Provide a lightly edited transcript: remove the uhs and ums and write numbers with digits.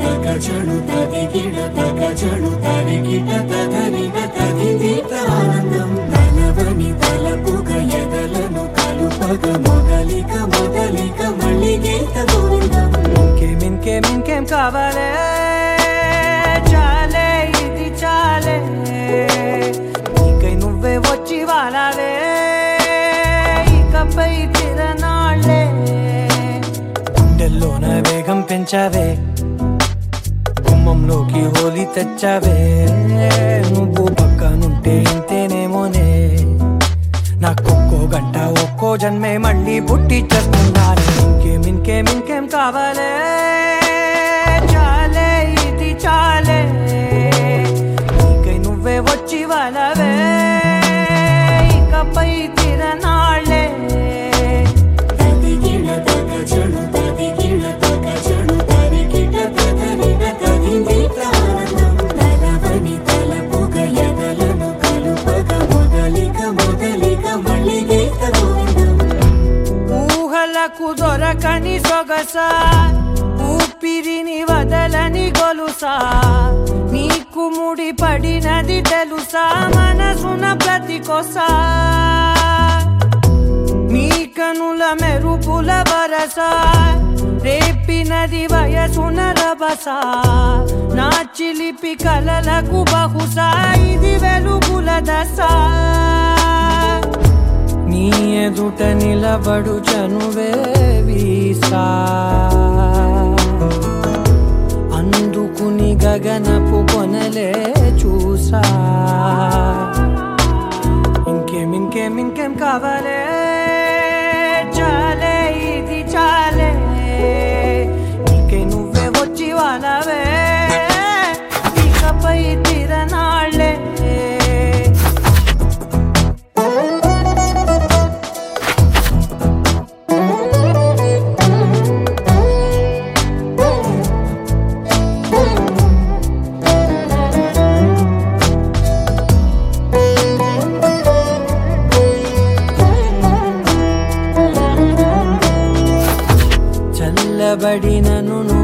తగచడు తదిగిడ తగచడు తరిగిట తదరిన తదిదీత ఆనందం తలవని తలపుగ ఎదలను కలుపగ మొదలిక మొదలిక మళ్ళీ గీత గోవిందం ఇంకేం కావాలే చాలే ఇది చాలే నీకై నువ్వే వచ్చి వాలావే ఇకపై తిరనాళ్ళే గుండెల్లోన వేగం పెంచావే గుమ్మంలోకి హోలీ తెచ్చావే నువ్వు పక్కనుంటే ఇంతేనేమోనే నాకొక్కో గంట ఒక్కో జన్మే మళ్ళీ పుట్టి చేస్తున్నాను ఇంకేం కావాలే చాలే ఇది చాలే నీకై నువ్వే వచ్చి వాళ్ళవే ఇకపై తిరనాళ్ళే తదిగిడ తగచడు తదిగిడ తగచడు తరిగిట తదరిన తదిదీత ఆనందం తలవని తలపుగ ఎదలను కలుపగ మొదలిక మొదలిక మళ్ళీ గీత గోవిందం ఊహలకు దొరకని సొగసా ఊపిరిని వదలని గొలుసా నీకు ముడి పడినది తెలుసా మనసున ప్రతి కొసా నీ కనుల మెరుపుల వరస రేపినది వయసున రభస నా చిలిపి కలలకు బహుశా ఇది వెలుగుల దశ నీ ఎదుట నిలబడు చనువే వీసా అందుకుని గగనపు కొనలే చూసా ఇంకేం కావాలే చాలే ఇది చాలే నీకై నువ్వే వచ్చి వాళ్ళవే ఇకపై తిరనాళ్ళే చల్లబడినను